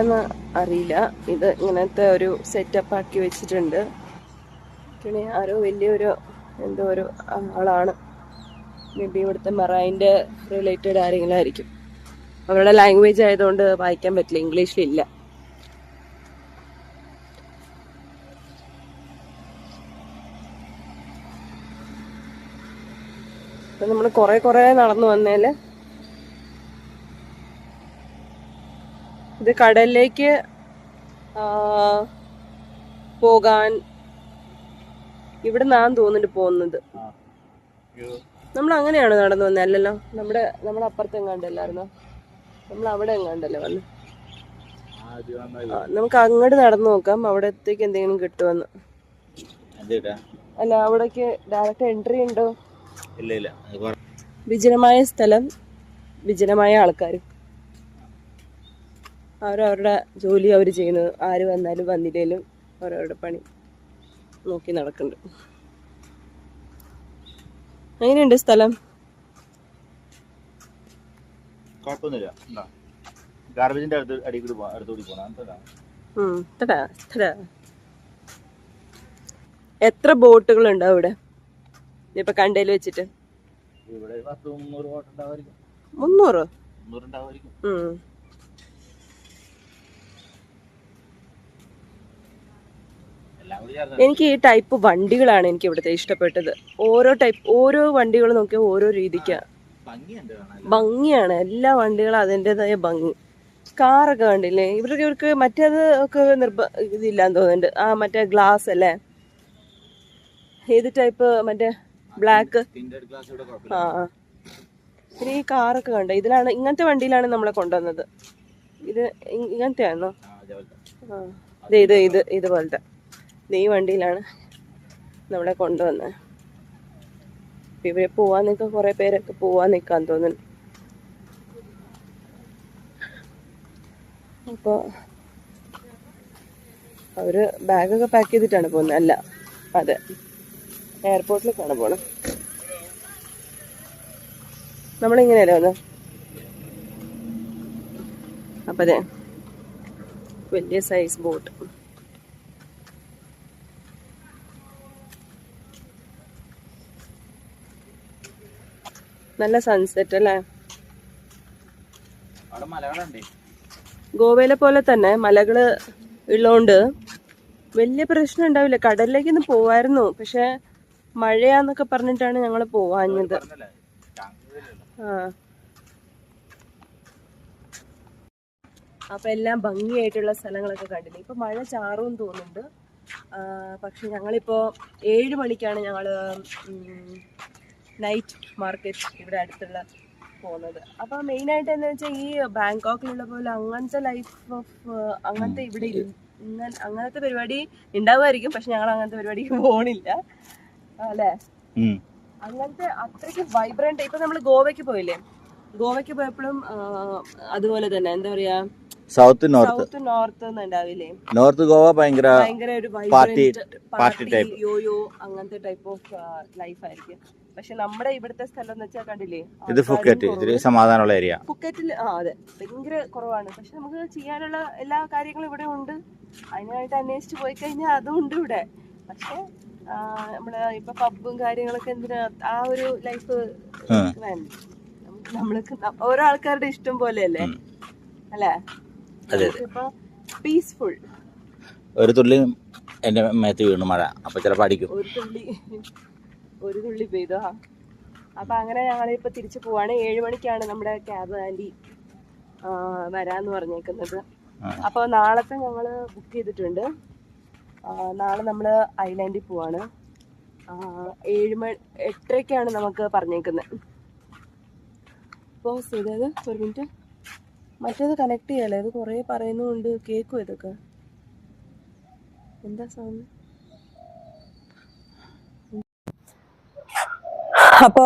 ന്ന് അറിയില്ല. ഇത് ഇങ്ങനത്തെ ഒരു സെറ്റപ്പ് ആക്കി വെച്ചിട്ടുണ്ട്. പിന്നെ ആരോ വലിയൊരു എന്തോ ഒരു ആളാണ്. മേ ബി ഇവിടുത്തെ മെറൈൻ്റെ റിലേറ്റഡ് ആരെങ്കിലും ആയിരിക്കും. അവരുടെ ലാംഗ്വേജ് ആയതുകൊണ്ട് വായിക്കാൻ പറ്റില്ല, ഇംഗ്ലീഷിലില്ല. അപ്പം നമ്മൾ കുറേ നടന്നു വന്നേല് ഇത് കടലിലേക്ക് പോകാൻ ഇവിടെ നിന്നാന്ന് തോന്നുന്നുണ്ട് പോകുന്നത്. നമ്മൾ അങ്ങനെയാണ് നടന്നു വന്നത് അല്ലല്ലോ? നമ്മുടെ അപ്പുറത്ത് എങ്ങാണ്ടല്ലായിരുന്നോ? നമ്മൾ അവിടെ എങ്ങാണ്ടല്ലേ വന്ന്. നമുക്ക് അങ്ങോട്ട് നടന്നു നോക്കാം, അവിടത്തേക്ക് എന്തെങ്കിലും കിട്ടുമെന്ന്. അല്ല, അവിടേക്ക് ഡയറക്റ്റ് എൻട്രി ഉണ്ടോ? ഇല്ല. വിജനമായ സ്ഥലം, വിജനമായ ആൾക്കാരും. അവരവരുടെ ജോലി അവർ ചെയ്യുന്നത്. ആര് വന്നാലും വന്നില്ലേലും അവരവരുടെ പണി നോക്കി നടക്കുന്നുണ്ട്. എങ്ങനെയുണ്ട് സ്ഥലം? കുഴപ്പമൊന്നുമില്ല. ഗാർബേജിന്റെ അടുത്തോടി പോകണം. എത്ര ബോട്ടുകൾ ഉണ്ടാവും ഇവിടെ ഇപ്പൊ കണ്ടേല് വെച്ചിട്ട്? 300? എനിക്ക് ഈ ടൈപ്പ് വണ്ടികളാണ് എനിക്ക് ഇവിടുത്തെ ഇഷ്ടപ്പെട്ടത്. ഓരോ വണ്ടികൾ നോക്കിയാൽ ഓരോ രീതിക്കാ ഭംഗിയാണ്. എല്ലാ വണ്ടികളും അതിൻ്റെതായ ഭംഗി. കാറൊക്കെ കണ്ടില്ലേ? ഇവർക്ക് മറ്റേത് ഒക്കെ ഇതില്ലാന്ന് തോന്നുന്നുണ്ട്. മറ്റേ ഗ്ലാസ് അല്ലേ? ഏത് ടൈപ്പ്? മറ്റേ ബ്ലാക്ക്. പിന്നെ ഈ കാറൊക്കെ കണ്ടോ? ഇങ്ങനത്തെ വണ്ടിയിലാണ് നമ്മളെ കൊണ്ടുവന്നത്. ഇത് ഇങ്ങനത്തെ ആണോ? ഇതുപോലത്തെ ഈ വണ്ടിയിലാണ് നമ്മളെ കൊണ്ടുവന്നത്. ഇവരെ പോവാൻ നിൽക്കാൻ കുറെ പേരൊക്കെ പോവാൻ നിൽക്കാൻ തോന്നുന്നു. അപ്പോൾ അവര് ബാഗൊക്കെ പാക്ക് ചെയ്തിട്ടാണ് പോകുന്നത്. അല്ല, അതെ, എയർപോർട്ടിലേക്കാണ് പോണത്. നമ്മളിങ്ങനെയല്ലേ വന്നത്? അപ്പം അതെ, വലിയ സൈസ് ബോട്ട്. നല്ല സൺസെറ്റ് അല്ലേ? ഗോവയിലെ പോലെ തന്നെ മലകള് ഉള്ളോണ്ട് വലിയ പ്രശ്നം ഉണ്ടാവില്ല. കടലിലേക്കൊന്ന് പോവായിരുന്നു, പക്ഷെ മഴയാന്നൊക്കെ പറഞ്ഞിട്ടാണ് ഞങ്ങൾ പോവാഞ്ഞത്. അപ്പൊ എല്ലാം ഭംഗിയായിട്ടുള്ള സ്ഥലങ്ങളൊക്കെ കണ്ടില്ലേ? ഇപ്പൊ മഴ ചാറും തോന്നുന്നുണ്ട്. പക്ഷെ ഞങ്ങളിപ്പോ 7 മണിക്കാണ് ഞങ്ങള് നൈറ്റ് മാർക്കറ്റ് ഇവിടെ അടുത്തുള്ള പോകുന്നത്. അപ്പൊ മെയിനായിട്ട് എന്താ വെച്ചാൽ ഈ ബാങ്കോക്കിലുള്ള പോലെ അങ്ങനത്തെ ലൈഫ് ഓഫ് അങ്ങനത്തെ ഇവിടെ അങ്ങനത്തെ പരിപാടി ഉണ്ടാവുമായിരിക്കും. പക്ഷെ ഞങ്ങൾ അങ്ങനത്തെ പരിപാടിക്ക് പോണില്ല അല്ലേ? അങ്ങനത്തെ അത്രയ്ക്ക് വൈബ്രന്റ്. ഇപ്പൊ നമ്മള് ഗോവയ്ക്ക് പോയില്ലേ? ഗോവയ്ക്ക് പോയപ്പോഴും അതുപോലെ തന്നെ എന്താ പറയാ, സൗത്ത് നോർത്ത് ഉണ്ടാവില്ലേ? നോർത്ത് ഗോവ ഭയങ്കര ഒരു പാർട്ടി യോയോ അങ്ങനത്തെ ടൈപ്പ് ഓഫ് ലൈഫ് ആയിരിക്കും. പക്ഷെ നമ്മുടെ ഇവിടുത്തെ സ്ഥലം എന്ന് വെച്ചാൽ കണ്ടില്ലേ? ഇത് ഫുക്കറ്റ്, സമാധാനമുള്ള ഏരിയ. ഫുക്കറ്റിൽ അതെ, ഭയങ്കര കുറവാണ്. പക്ഷെ നമുക്ക് ചെയ്യാനുള്ള എല്ലാ കാര്യങ്ങളും ഇവിടെ ഉണ്ട്. അതിനായിട്ട് അന്വേഷിച്ച് പോയി കഴിഞ്ഞാൽ അതും ഉണ്ട് ഇവിടെ. പക്ഷെ നമ്മള് ഇപ്പൊ പബ്ബും കാര്യങ്ങളൊക്കെ എന്തിനാ? ആ ഒരു ലൈഫ് വേണ്ട. നമ്മൾക്ക് ഓരോ ആൾക്കാരുടെ ഇഷ്ടം പോലെയല്ലേ അല്ലേ? ഇപ്പൊ പീസ്ഫുൾ. ഒരു തുള്ളി എന്റെ മേത്ത് വീണു മഴ, അപ്പൊ ചിലപ്പോ അടിക്കും. ഒരു തുള്ളി പെയ്തോ? അപ്പൊ അങ്ങനെ ഞങ്ങളിപ്പോ തിരിച്ചു പോവാണ്. 7 മണിക്കാണ് നമ്മുടെ ക്യാബ് ആൻറ്റി വരാന്ന് പറഞ്ഞേക്കുന്നത്. അപ്പൊ നാളത്തെ ഞങ്ങള് ബുക്ക് ചെയ്തിട്ടുണ്ട്. നാളെ നമ്മള് ഐലാൻഡിൽ പോവാണ്. 8:30ക്കാണ് നമുക്ക് പറഞ്ഞേക്കുന്നത്. പോസ് ചെയ്തത് ഒരു മിനിറ്റ്. മറ്റേത് കണക്ട് ചെയ്യാലോ? ഇത് കുറേ പറയുന്നുണ്ട്, കേൾക്കും ഇതൊക്കെ. എന്താ സൗണ്ട്? അപ്പോ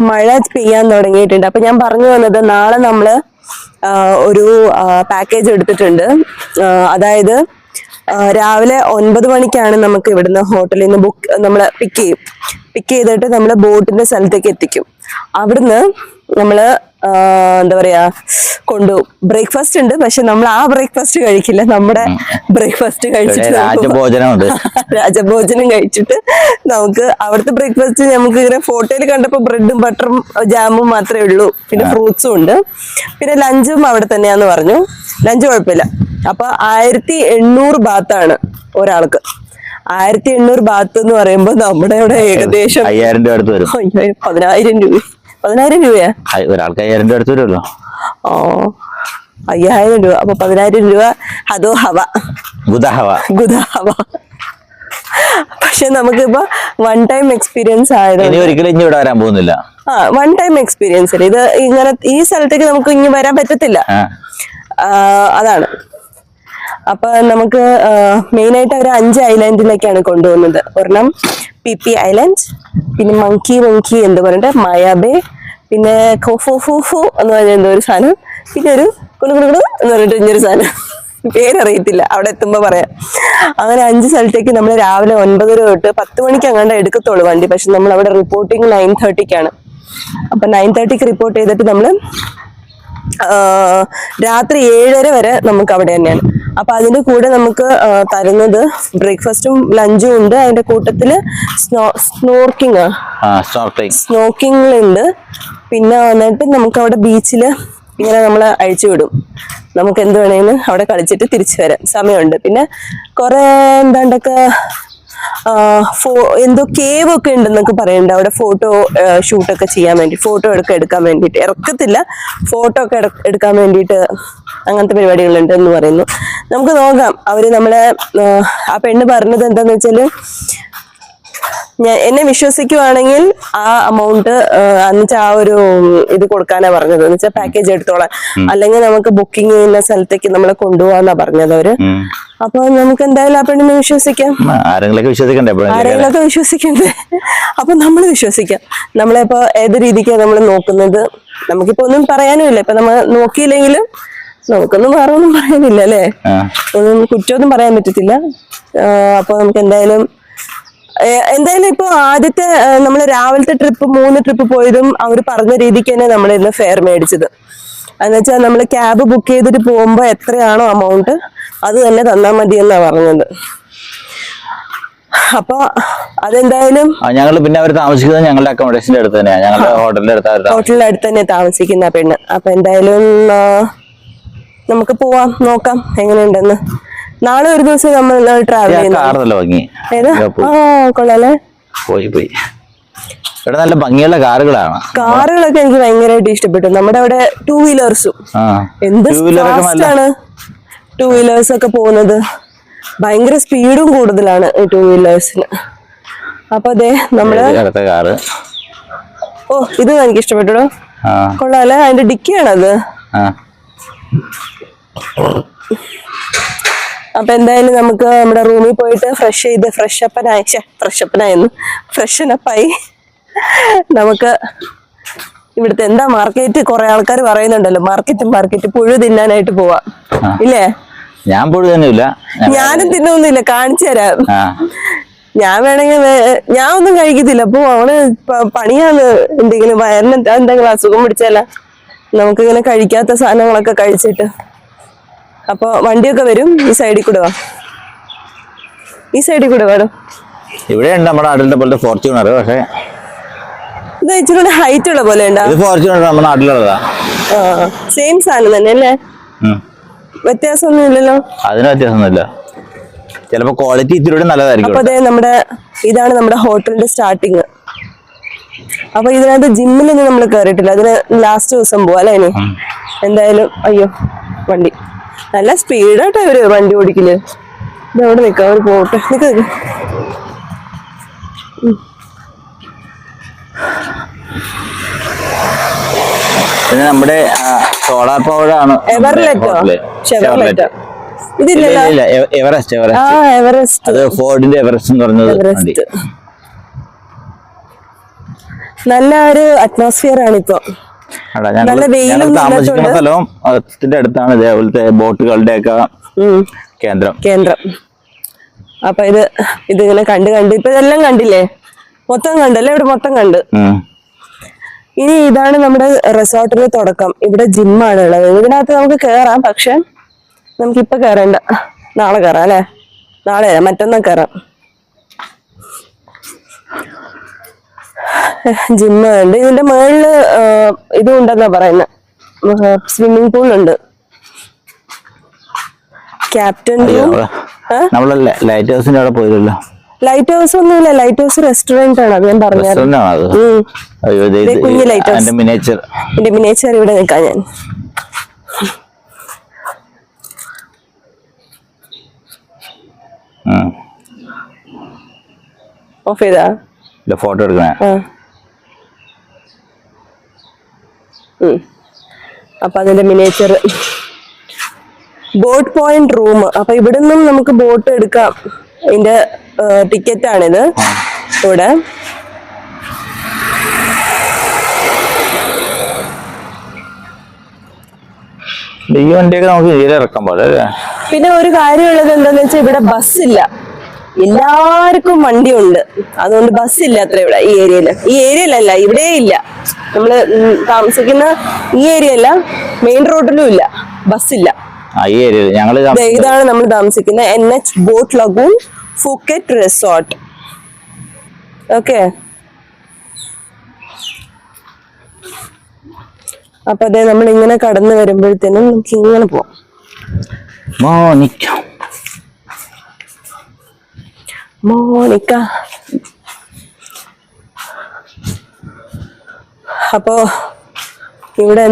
മഴ പെയ്യാൻ തുടങ്ങിയിട്ടുണ്ട്. അപ്പൊ ഞാൻ പറഞ്ഞു വന്നത്, നാളെ നമ്മള് ഒരു പാക്കേജ് എടുത്തിട്ടുണ്ട്. അതായത് രാവിലെ 9 മണിക്കാണ് നമുക്ക് ഇവിടുന്ന് ഹോട്ടലിൽ നിന്ന് നമ്മള് പിക്ക് ചെയ്തിട്ട് നമ്മള് ബോട്ടിന്റെ സ്ഥലത്തേക്ക് എത്തിക്കും. അവിടുന്ന് നമ്മള് എന്താ പറയാ കൊണ്ടുപോകും. ബ്രേക്ക്ഫാസ്റ്റ് ഉണ്ട്, പക്ഷെ നമ്മൾ ആ ബ്രേക്ക്ഫാസ്റ്റ് കഴിക്കില്ല. നമ്മുടെ ബ്രേക്ക്ഫാസ്റ്റ് കഴിച്ചിട്ട് രാജഭോജനം കഴിച്ചിട്ട് നമുക്ക് അവിടുത്തെ ബ്രേക്ക്ഫാസ്റ്റ് നമുക്ക് ഇങ്ങനെ ഫോട്ടോയിൽ കണ്ടപ്പോ ബ്രെഡും ബട്ടറും ജാമും മാത്രമേ ഉള്ളൂ, പിന്നെ ഫ്രൂട്ട്സും ഉണ്ട്. പിന്നെ ലഞ്ചും അവിടെ തന്നെയാന്ന് പറഞ്ഞു. ലഞ്ച് കുഴപ്പമില്ല. അപ്പൊ 1800 ബാത്താണ് ഒരാൾക്ക്. 1800 ബാത്ത് എന്ന് പറയുമ്പോ നമ്മുടെ ഇവിടെ ഏകദേശം 5000 രൂപ അടുത്ത് വരും. 10,000 രൂപയാ ഒരാൾക്ക് 5000 രൂപ അടുത്ത് വരുമല്ലോ. 5000 രൂപ. അപ്പൊ 10,000 രൂപ അതോ ഹവ ഗുദഹവ. പക്ഷെ നമുക്കിപ്പോ വൺ ടൈം എക്സ്പീരിയൻസ് ആയതുകൊണ്ട് ഒരിക്കലും ഇനി ഇവിടെ വരാൻ പോകുന്നില്ല. One time experience. ഇത് ഇങ്ങനെ ഈ സ്ഥലത്തേക്ക് നമുക്ക് ഇനി വരാൻ പറ്റത്തില്ല, അതാണ്. അപ്പൊ നമുക്ക് മെയിൻ ആയിട്ട് അവർ 5 ഐലൻഡിലേക്കാണ് കൊണ്ടുപോകുന്നത്. ഒരെണ്ണം പി ഐലൻഡ്, പിന്നെ മങ്കി എന്ന് പറഞ്ഞിട്ട് മയാബേ, പിന്നെ ഖോഫോഫോഫോ എന്ന് പറഞ്ഞ എന്തോ ഒരു സാധനം, പിന്നെ ഒരു കുണുകുണു എന്ന് പറഞ്ഞിട്ട് ഇങ്ങനൊരു സാധനം, പേരറിയത്തില്ല, അവിടെ എത്തുമ്പോ പറയാം. അങ്ങനെ 5 സ്ഥലത്തേക്ക് നമ്മൾ രാവിലെ 9 തൊട്ട് 10 മണിക്ക് അങ്ങാണ്ട് എടുക്കത്തുള്ളൂ വണ്ടി. പക്ഷെ നമ്മൾ അവിടെ റിപ്പോർട്ടിങ് 9:30ക്കാണ്. അപ്പൊ 9:30ക്ക് റിപ്പോർട്ട് ചെയ്തിട്ട് നമ്മള് രാത്രി 7:30 വരെ നമുക്ക് അവിടെ തന്നെയാണ്. അപ്പൊ അതിന്റെ കൂടെ നമുക്ക് തരുന്നത് ബ്രേക്ക്ഫാസ്റ്റും ലഞ്ചും ഉണ്ട്. അതിന്റെ കൂട്ടത്തില് സ്നോക്കിംഗ് ഉണ്ട്. പിന്നെ വന്നിട്ട് നമുക്ക് അവിടെ ബീച്ചില് ഇങ്ങനെ നമ്മള് അഴിച്ചു വിടും. നമുക്ക് എന്ത് വേണേലും അവിടെ കളിച്ചിട്ട് തിരിച്ചു വരാം, സമയമുണ്ട്. പിന്നെ കുറെ എന്താണ്ടൊക്കെ എന്തോ കേവ് ഒക്കെ ഉണ്ടെന്നൊക്കെ പറയുന്നുണ്ട് അവിടെ. ഫോട്ടോ ഷൂട്ടൊക്കെ ചെയ്യാൻ വേണ്ടി, ഫോട്ടോ എടുക്കാൻ വേണ്ടിയിട്ട് ഇറക്കത്തില്ല, ഫോട്ടോ ഒക്കെ എടുക്കാൻ വേണ്ടിയിട്ട് അങ്ങനത്തെ പരിപാടികളുണ്ട് എന്ന് പറയുന്നു. നമുക്ക് നോക്കാം. അവര് നമ്മളെ ആ പെണ്ണ് പറഞ്ഞത് എന്താന്ന് വെച്ചാല്, എന്നെ വിശ്വസിക്കുവാണെങ്കിൽ ആ അമൗണ്ട് എന്നുവെച്ചാൽ ആ ഒരു ഇത് കൊടുക്കാനാ പറഞ്ഞത്, എന്ന് വെച്ചാൽ പാക്കേജ് എടുത്തോളാം, അല്ലെങ്കിൽ നമുക്ക് ബുക്കിംഗ് ചെയ്യുന്ന സ്ഥലത്തേക്ക് നമ്മളെ കൊണ്ടുപോകാന്നാ പറഞ്ഞത് അവര്. അപ്പൊ നമുക്ക് എന്തായാലും ആ പെണ്ണിനെ വിശ്വസിക്കാം. ആരെങ്കിലൊക്കെ വിശ്വസിക്കണ്ടേ? അപ്പൊ നമ്മൾ വിശ്വസിക്കാം. നമ്മളിപ്പോ ഏത് രീതിക്കാണ് നമ്മൾ നോക്കുന്നത്, നമുക്കിപ്പോ ഒന്നും പറയാനുമില്ല. ഇപ്പൊ നമ്മൾ നോക്കിയില്ലെങ്കിലും നമുക്കൊന്നും വേറെ ഒന്നും പറയാനില്ല അല്ലേ, ഒന്നും കുറ്റമൊന്നും പറയാൻ പറ്റത്തില്ല. അപ്പൊ നമുക്ക് എന്തായാലും ഇപ്പൊ ആദ്യത്തെ നമ്മൾ രാവിലത്തെ ട്രിപ്പ് 3 ട്രിപ്പ് പോയതും അവർ പറഞ്ഞ രീതിക്ക് തന്നെ നമ്മൾ ഇന്ന് ഫെയർ മേടിച്ചത്. എന്നുവെച്ചാൽ നമ്മൾ ക്യാബ് ബുക്ക് ചെയ്തിട്ട് പോകുമ്പോ എത്രയാണോ അമൗണ്ട് അത് തന്നെ തന്നാൽ മതി എന്നാ പറഞ്ഞത്. അപ്പൊ അതെന്തായാലും ഞങ്ങൾ പിന്നെ അവർ താമസിക്കുന്നത് ഞങ്ങളുടെ അക്കോമഡേഷന്റെ അടുത്ത് തന്നെയാണ്, ഞങ്ങളുടെ ഹോട്ടലിന്റെ അടുത്ത് തന്നെ താമസിക്കുന്ന പെണ്ണ്. അപ്പൊ എന്തായാലും നമുക്ക് പോവാം, നോക്കാം എങ്ങനെയുണ്ടെന്ന്. നാളെ ഒരു ദിവസം നമ്മൾ ട്രാവൽ കൊള്ളാല്ലേ. ഇവിടെ നല്ല ഭംഗിയുള്ള കാറുകളൊക്കെ എനിക്ക് ഭയങ്കരമായിട്ട് ഇഷ്ടപ്പെട്ടു. നമ്മുടെ അവിടെ 2 വീലേഴ്സും എന്ത് ഫാസ്റ്റാണ് 2 വീലേഴ്സ് ഒക്കെ പോകുന്നത്. ഭയങ്കര സ്പീഡും കൂടുതലാണ് 2 വീലേഴ്സിന്. അപ്പൊ അതെ നമ്മള് ഇത് എനിക്ക് ഇഷ്ടപ്പെട്ടോ, കൊള്ളാല്ലേ. അതിന്റെ ഡിക്കിയാണത്. അപ്പൊ എന്തായാലും നമുക്ക് നമ്മുടെ റൂമിൽ പോയിട്ട് ഫ്രഷനപ്പായി നമുക്ക് ഇവിടുത്തെ എന്താ മാർക്കറ്റ്, കുറെ ആൾക്കാർ പറയുന്നുണ്ടല്ലോ മാർക്കറ്റ് പുഴു തിന്നാനായിട്ട് പോവാ ഇല്ലേ? ഞാൻ പുഴു തന്നെയില്ല, ഞാനും തിന്നൊന്നുമില്ല, കാണിച്ചു തരാം. ഞാൻ വേണമെങ്കിൽ ഞാൻ ഒന്നും കഴിക്കത്തില്ല. അപ്പൊ അവള് പണിയാണ്, എന്തെങ്കിലും വയറിന് എന്തെങ്കിലും അസുഖം പിടിച്ചാല നമുക്കിങ്ങനെ കഴിക്കാത്ത സാധനങ്ങളൊക്കെ കഴിച്ചിട്ട്. അപ്പൊ വണ്ടിയൊക്കെ വരും. ഈ സൈഡിൽ കൂടെ വേണം. ഇവിടെ ഉണ്ട് നമ്മുടെ നാട്ടിലെ പോലത്തെ ഫോർച്യൂണർ, പക്ഷേ ഇത് ഇച്ചിരി ഹൈറ്റ് ഉള്ള പോലെ ഫോർച്യൂണർ നമ്മുടെ നാട്ടിലുള്ളതാ. സെയിം സാധനം തന്നെ അല്ലേ, വ്യത്യാസമൊന്നും ഇല്ലല്ലോ. അതിന് വ്യത്യാസമൊന്നുമില്ല, ചിലപ്പോ ക്വാളിറ്റി ഇത്തിരി നല്ലതായിരിക്കും. അപ്പൊ അതെ ഇതാണ് നമ്മുടെ ഹോട്ടലിന്റെ സ്റ്റാർട്ടിങ്. അപ്പൊ ഇതിനകത്ത് ജിമ്മിലൊന്നും നമ്മൾ കയറിയിട്ടില്ല, അതിന് ലാസ്റ്റ് ദിവസം പോവാ അല്ലേ. ഇനി എന്തായാലും അയ്യോ വണ്ടി നല്ല സ്പീഡായിട്ടാ ഇവര് വണ്ടി ഓടിക്കല്. ഇതവിടെ നിക്കാം, അവർ പോട്ടെ. നിക്ക് പിന്നെ നമ്മുടെ സോളാർ പവർ ആണ് ഇതില്ലല്ലോ, എവറസ്റ്റ്. അത് ഫോർഡിന്റെ എവറസ്റ്റ് എന്ന് പറഞ്ഞത്. നല്ല ഒരു അറ്റ്മോസ്ഫിയർ ആണ് ഇപ്പൊ. താമസിക്കുന്ന സ്ഥലവും അതിന്റെ അടുത്താണ് ഇതേപോലത്തെ ബോട്ടുകളുടെ ഒക്കെ കേന്ദ്രം. അപ്പൊ ഇതിങ്ങനെ കണ്ട് ഇപ്പൊ ഇതെല്ലാം കണ്ടില്ലേ, മൊത്തം കണ്ടല്ലേ, ഇവിടെ മൊത്തം കണ്ട്. ഇനി ഇതാണ് നമ്മുടെ റിസോർട്ടിന്റെ തുടക്കം. ഇവിടെ ജിമ്മാണ് ഉള്ളത്. ഇതിനകത്ത് നമുക്ക് കേറാം, പക്ഷെ നമുക്കിപ്പൊ കേറണ്ട, നാളെ കയറാം അല്ലെ, നാളെ മറ്റന്നാ കയറാം. ജിമ്മ് ഉണ്ട്. ഇതിന്റെ മുകളില് ഇതും ഉണ്ടെന്നാ പറയുന്നത്, സ്വിമ്മിംഗ് പൂൾ ഉണ്ട്. ക്യാപ്റ്റൻ നമ്മളല്ലേ ലൈറ്റ് ഹൗസിന്റെ അവിടെ പോയില്ലല്ലോ. ലൈറ്റ് ഹൗസ് ഒന്നുമില്ല, ലൈറ്റ് ഹൗസ് റെസ്റ്റോറന്റ് ആണ്, അത് ഞാൻ പറഞ്ഞു. കുഞ്ഞു ലൈറ്റ് ഹൗസ്. എന്റെ മിനിയേച്ചർ ഇവിടെ നിൽക്കാം ഞാൻ. ഓഫ് ചെയ്താ ഫോട്ടോ എടുക്കണേ. അപ്പൊ അതിന്റെ മിനിയേച്ചർ ബോട്ട് പോയിന്റ് റൂം. അപ്പൊ ഇവിടെ നിന്നും നമുക്ക് ബോട്ട് എടുക്കാം. ഇതിന്റെ ടിക്കറ്റ് ആണിത്. ഇവിടെ ഈ വണ്ടിയൊക്കെ നമുക്ക് തീരെ ഇറക്കാൻ പോലെ. പിന്നെ ഒരു കാര്യമുള്ളത് എന്താന്ന് വെച്ചാൽ ഇവിടെ ബസ്സില്ല, എല്ലാവർക്കും വണ്ടിയുണ്ട്, അതുകൊണ്ട് ബസ്സില്ല അത്ര ഇവിടെ ഈ ഏരിയയിലല്ല, ഇവിടെ ഇല്ല. നമ്മള് താമസിക്കുന്ന ഈ ഏരിയയല്ല, മെയിൻ റോഡിലും ഇല്ല, ബസ്സില്ല. ഇതാണ് നമ്മൾ താമസിക്കുന്ന NH boat lagoon Phuket resort. Okay, അപ്പൊ അതെ നമ്മൾ ഇങ്ങനെ കടന്നു വരുമ്പോഴത്തേനും നമുക്ക് ഇങ്ങനെ പോവാം. മോണിക്ക. അപ്പോ ഇവിടെ